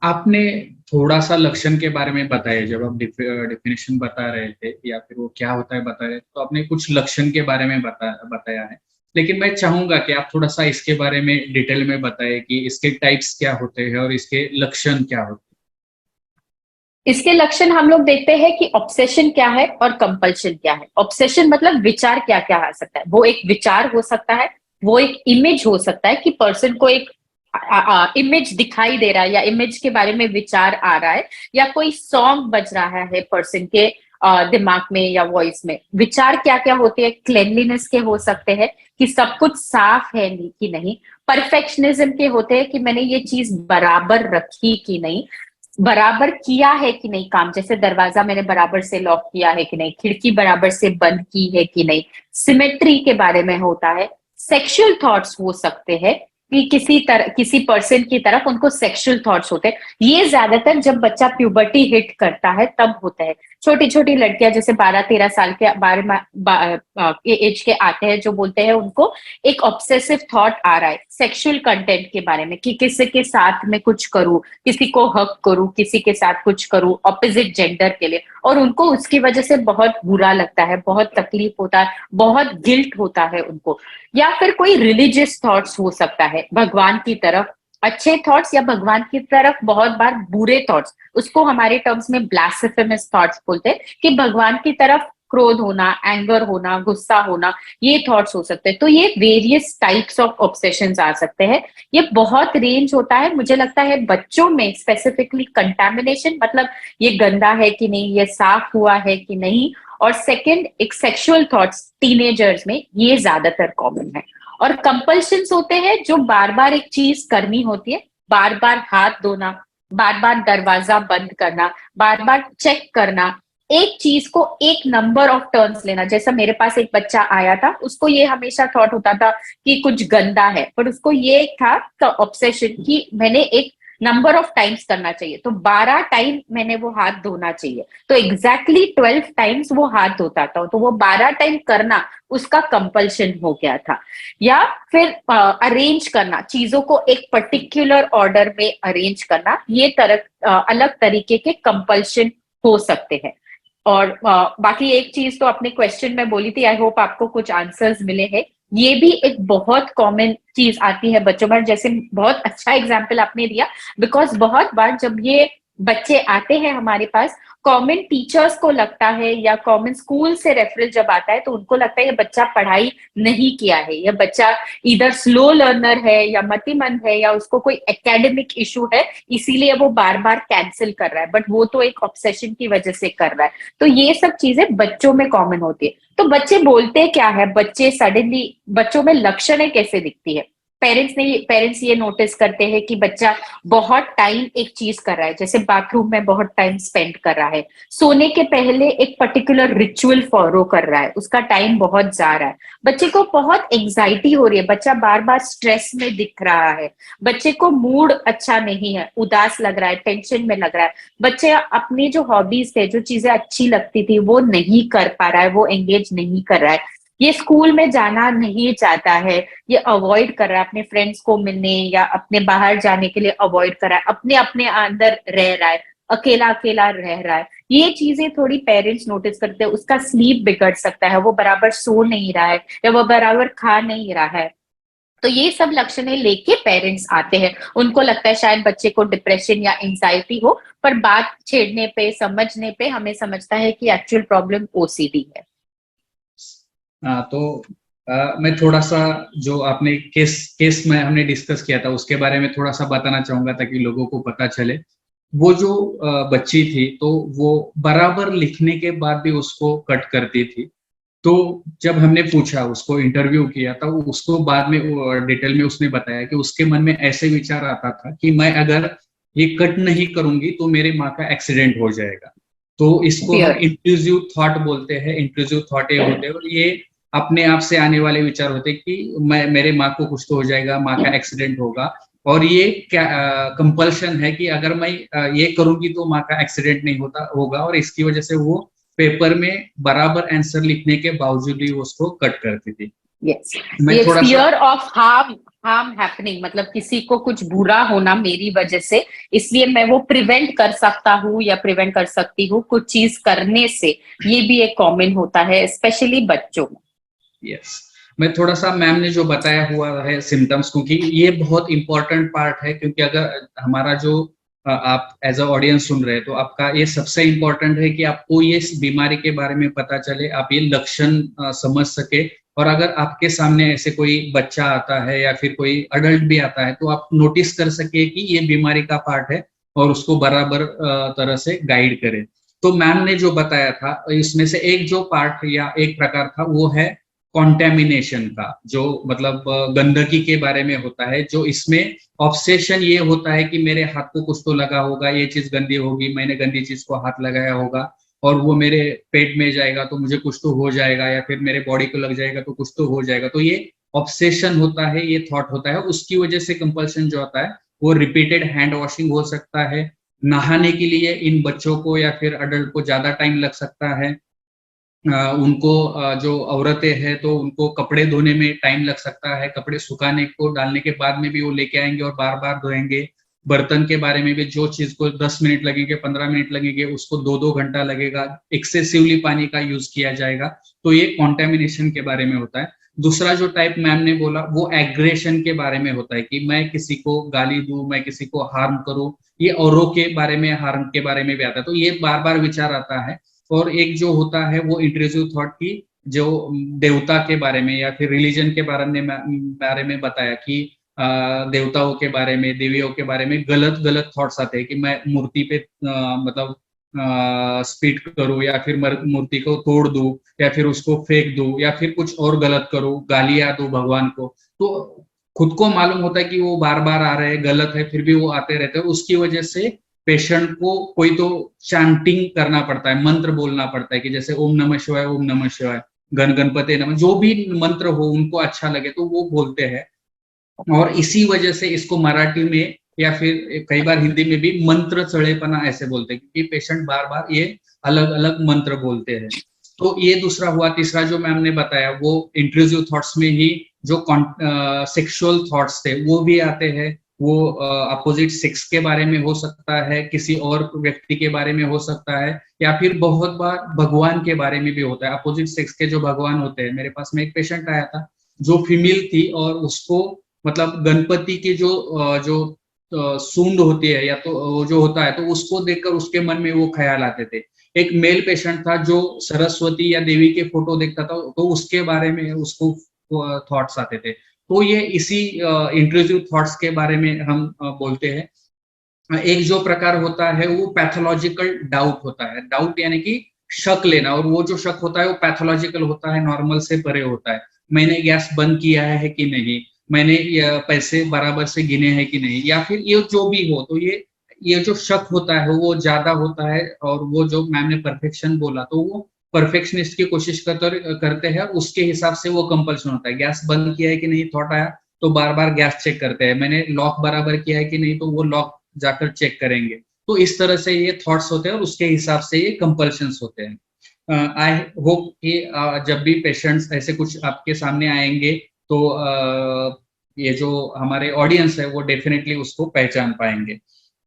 आपने थोड़ा सा लक्षण के बारे में बताया, जब आप डिफिनेशन बता रहे थे या फिर वो क्या होता है बता रहे थे, तो आपने कुछ लक्षण के बारे में बताया है। लेकिन मैं चाहूंगा कि आप थोड़ा सा इसके बारे में डिटेल में बताएं कि इसके टाइप्स क्या होते हैं और इसके लक्षण क्या होते इसके लक्षण हम लोग देखते हैं कि ऑब्सेशन क्या है और कंपल्शन क्या है। ऑब्सेशन मतलब विचार क्या क्या आ सकता है। वो एक विचार हो सकता है, वो एक इमेज हो सकता है कि पर्सन को एक इमेज दिखाई दे रहा है या इमेज के बारे में विचार आ रहा है, या कोई सॉन्ग बज रहा है पर्सन के दिमाग में या वॉइस में। विचार क्या क्या होते हैं, क्लेनलीनेस के हो सकते हैं कि सब कुछ साफ है कि नहीं, परफेक्शनिज्म के होते हैं कि मैंने ये चीज बराबर रखी कि नहीं, बराबर किया है कि नहीं काम, जैसे दरवाजा मैंने बराबर से लॉक किया है कि नहीं, खिड़की बराबर से बंद की है कि नहीं, सिमेट्री के बारे में होता है। सेक्सुअल थॉट्स हो सकते हैं कि किसी पर्सन की तरफ उनको सेक्सुअल थॉट्स होते हैं। ये ज्यादातर जब बच्चा प्यूबर्टी हिट करता है तब होता है। छोटी छोटी लड़कियां जैसे 12-13 साल के एज के आते हैं, जो बोलते हैं उनको एक ऑब्सेसिव थॉट आ रहा है सेक्सुअल कंटेंट के बारे में कि किसी के साथ में कुछ करूं, किसी को हक करूं, किसी के साथ कुछ करूं ऑपोजिट जेंडर के लिए, और उनको उसकी वजह से बहुत बुरा लगता है, बहुत तकलीफ होता है, बहुत गिल्ट होता है उनको। या फिर कोई रिलीजियस थॉट्स हो सकता है भगवान की तरफ अच्छे थॉट्स, या भगवान की तरफ बहुत बार बुरे थॉट्स, उसको हमारे टर्म्स में ब्लास्फेमस थॉट्स बोलते हैं कि भगवान की तरफ क्रोध होना, एंगर होना, गुस्सा होना, ये थॉट्स हो सकते हैं। तो ये वेरियस टाइप्स ऑफ ऑब्सेशंस आ सकते हैं। ये बहुत रेंज होता है। मुझे लगता है बच्चों में स्पेसिफिकली कंटामिनेशन मतलब ये गंदा है कि नहीं, ये साफ हुआ है कि नहीं, और सेकंड एक सेक्सुअल थॉट्स टीनेजर्स में, ये ज्यादातर कॉमन है। और कंपल्शंस होते हैं जो बार बार एक चीज करनी होती है, बार बार हाथ धोना, बार बार दरवाजा बंद करना, बार बार चेक करना, एक चीज को एक नंबर ऑफ टर्न्स लेना। जैसा मेरे पास एक बच्चा आया था, उसको ये हमेशा थॉट होता था कि कुछ गंदा है, पर उसको ये था ऑब्सेशन कि मैंने एक नंबर ऑफ टाइम्स करना चाहिए, तो 12 टाइम मैंने वो हाथ धोना चाहिए, तो एग्जैक्टली 12 टाइम्स वो हाथ धोता था, तो वो 12 टाइम करना उसका कंपल्शन हो गया था। या फिर अरेंज करना चीजों को एक पर्टिकुलर ऑर्डर में अरेंज करना, ये अलग तरीके के कंपल्शन हो सकते हैं। और बाकी एक चीज तो अपने क्वेश्चन में बोली थी, आई होप आपको कुछ आंसर्स मिले हैं। ये भी एक बहुत कॉमन चीज आती है बच्चों में, जैसे बहुत अच्छा एग्जाम्पल आपने दिया। बिकॉज बहुत बार जब ये बच्चे आते हैं हमारे पास, कॉमन टीचर्स को लगता है या कॉमन स्कूल से रेफरेंस जब आता है तो उनको लगता है ये बच्चा पढ़ाई नहीं किया है, यह बच्चा इधर स्लो लर्नर है या मतिमंद है या उसको कोई एकेडमिक इशू है, इसीलिए वो बार बार कैंसिल कर रहा है, बट वो तो एक ऑब्सेशन की वजह से कर रहा है। तो ये सब चीजें बच्चों में कॉमन होती है। तो बच्चे बोलते क्या है, बच्चे सडनली, बच्चों में लक्षणें कैसे दिखती है। पेरेंट्स ये नोटिस करते हैं कि बच्चा बहुत टाइम एक चीज कर रहा है, जैसे बाथरूम में बहुत टाइम स्पेंड कर रहा है, सोने के पहले एक पर्टिकुलर रिचुअल फॉलो कर रहा है, उसका टाइम बहुत जा रहा है, बच्चे को बहुत एंग्जाइटी हो रही है, बच्चा बार बार स्ट्रेस में दिख रहा है, बच्चे को मूड अच्छा नहीं है, उदास लग रहा है, टेंशन में लग रहा है, बच्चे अपनी जो हॉबीज थे, जो चीजें अच्छी लगती थी वो नहीं कर पा रहा है, वो एंगेज नहीं कर रहा है, ये स्कूल में जाना नहीं चाहता है, ये अवॉइड कर रहा है अपने फ्रेंड्स को मिलने या अपने बाहर जाने के लिए अवॉइड कर रहा है, अपने अपने अंदर रह रहा है, अकेला अकेला रह रहा है। ये चीजें थोड़ी पेरेंट्स नोटिस करते हैं। उसका स्लीप बिगड़ सकता है, वो बराबर सो नहीं रहा है या वो बराबर खा नहीं रहा है। तो ये सब लक्षणें लेके पेरेंट्स आते हैं, उनको लगता है शायद बच्चे को डिप्रेशन या एंजाइटी हो, पर बात छेड़ने पे, समझने पे हमें समझता है कि एक्चुअल प्रॉब्लम ओसीडी है। हाँ, तो मैं थोड़ा सा जो आपने केस केस में हमने डिस्कस किया था उसके बारे में थोड़ा सा बताना चाहूंगा ताकि लोगों को पता चले। वो जो बच्ची थी तो वो बराबर लिखने के बाद भी उसको कट करती थी। तो जब हमने पूछा, उसको इंटरव्यू किया था, उसको बाद में डिटेल में उसने बताया कि उसके मन में ऐसे विचार आता था कि मैं अगर ये कट नहीं करूंगी तो मेरे माँ का एक्सीडेंट हो जाएगा। तो इसको हम फियर। इंट्रूसिव थॉट बोलते हैं। इंट्रूसिव थॉट ये होते हैं और ये अपने आप से आने वाले विचार होते हैं कि मैं, मेरे माँ को कुछ तो हो जाएगा, माँ का एक्सीडेंट होगा। और ये क्या कंपल्शन है कि अगर मैं ये करूंगी तो माँ का एक्सीडेंट नहीं होगा, और इसकी वजह से वो पेपर में बराबर आंसर लिखने के बावजूद भी उसको कट करती थी। यस, मैं ये थोड़ा सा fear of harm, harm happening, मतलब किसी को कुछ बुरा होना मेरी वजह से, इसलिए मैं वो प्रिवेंट कर सकता हूँ या प्रिवेंट कर सकती हूँ कुछ चीज करने से, ये भी एक कॉमन होता है स्पेशली बच्चों में। यस, मैं थोड़ा सा मैम ने जो बताया हुआ है सिम्टम्स, क्योंकि ये बहुत इंपॉर्टेंट पार्ट है, क्योंकि अगर हमारा जो आप एज अ ऑडियंस सुन रहे हैं तो आपका ये सबसे इम्पोर्टेंट है कि आपको ये बीमारी के बारे में पता चले, आप ये लक्षण समझ सके, और अगर आपके सामने ऐसे कोई बच्चा आता है या फिर कोई अडल्ट भी आता है तो आप नोटिस कर सके कि ये बीमारी का पार्ट है और उसको बराबर तरह से गाइड करें। तो मैम ने जो बताया था इसमें से एक जो पार्ट या एक प्रकार था वो है कॉन्टेमिनेशन का, जो मतलब गंदगी के बारे में होता है, जो इसमें ऑब्सेशन ये होता है कि मेरे हाथ को कुछ तो लगा होगा, ये चीज गंदी होगी, मैंने गंदी चीज को हाथ लगाया होगा और वो मेरे पेट में जाएगा तो मुझे कुछ तो हो जाएगा, या फिर मेरे बॉडी को लग जाएगा तो कुछ तो हो जाएगा। तो ये ऑब्सेशन होता है, ये थॉट होता है, उसकी वजह से कंपल्शन जो आता है वो रिपीटेड हैंड वॉशिंग हो सकता है। नहाने के लिए इन बच्चों को या फिर अडल्ट को ज्यादा टाइम लग सकता है। उनको जो औरतें हैं तो उनको कपड़े धोने में टाइम लग सकता है, कपड़े सुखाने को डालने के बाद में भी वो लेके आएंगे और बार बार धोएंगे। बर्तन के बारे में भी जो चीज को 10 मिनट लगेंगे, 15 मिनट लगेंगे, उसको 2-2 घंटा लगेगा, एक्सेसिवली पानी का यूज किया जाएगा। तो ये कॉन्टेमिनेशन के बारे में होता है। दूसरा जो टाइप मैम ने बोला वो एग्रेशन के बारे में होता है, कि मैं किसी को गाली दूं, मैं किसी को हार्म करूं, ये औरों के बारे में, हार्म के बारे में भी आता है। तो ये बार बार विचार आता है। और एक जो होता है वो इंट्रूसिव थॉट की, जो देवता के बारे में या फिर रिलीजन के बारे में बताया कि देवताओं के बारे में, देवियों के बारे में गलत गलत थॉट्स आते हैं कि मैं मूर्ति पे मतलब स्पिट करूं, या फिर मूर्ति को तोड़ दूं, या फिर उसको फेंक दूं, या फिर कुछ और गलत करूं, गालियां दूं भगवान को। तो खुद को मालूम होता है कि वो बार बार आ रहे हैं, गलत है, फिर भी वो आते रहते हैं। उसकी वजह से पेशेंट को कोई तो चैंटिंग करना पड़ता है, मंत्र बोलना पड़ता है, कि जैसे ओम नमः शिवाय, ओम नमः शिवाय, गण गणपति नमः, जो भी मंत्र हो उनको अच्छा लगे तो वो बोलते हैं। और इसी वजह से इसको मराठी में या फिर कई बार हिंदी में भी मंत्र चढ़ेपना ऐसे बोलते हैं, क्योंकि पेशेंट बार बार ये अलग अलग मंत्र बोलते हैं। तो ये दूसरा हुआ। तीसरा जो मैम ने बताया वो इंट्रूसिव थॉट्स में ही जो सेक्सुअल थॉट्स थे वो भी आते हैं। वो अपोजिट सेक्स के बारे में हो सकता है, किसी और व्यक्ति के बारे में हो सकता है, या फिर बहुत बार भगवान के बारे में भी होता है। अपोजिट सेक्स के जो भगवान होते हैं, मेरे पास में एक पेशेंट आया था जो फीमेल थी, और उसको मतलब गणपति की जो सूंड होती है या तो वो जो होता है, तो उसको देखकर उसके मन में वो ख्याल आते थे। एक मेल पेशेंट था जो सरस्वती या देवी के फोटो देखता था तो उसके बारे में उसको थॉट्स आते थे। तो ये इसी इंट्रूसिव थॉट्स के बारे में हम बोलते हैं। एक जो प्रकार होता है वो पैथोलॉजिकल डाउट होता है। डाउट यानी कि शक लेना, और वो जो शक होता है वो पैथोलॉजिकल होता है, नॉर्मल से परे होता है। मैंने गैस बंद किया है कि नहीं, मैंने पैसे बराबर से गिने हैं कि नहीं, या फिर ये जो भी हो, तो ये जो शक होता है वो ज्यादा होता है। और वो जो मैम ने परफेक्शन बोला, तो वो परफेक्शनिस्ट की कोशिश करते हैं, उसके हिसाब से वो कंपल्सन होता है। गैस बंद किया है कि नहीं थॉट आया तो बार बार गैस चेक करते हैं, मैंने लॉक बराबर किया है कि नहीं तो वो लॉक जाकर चेक करेंगे। तो इस तरह से ये थॉट्स होते हैं और उसके हिसाब से ये कंपल्शंस होते हैं। आई होप कि जब भी पेशेंट्स ऐसे कुछ आपके सामने आएंगे तो ये जो हमारे ऑडियंस है वो डेफिनेटली उसको पहचान पाएंगे।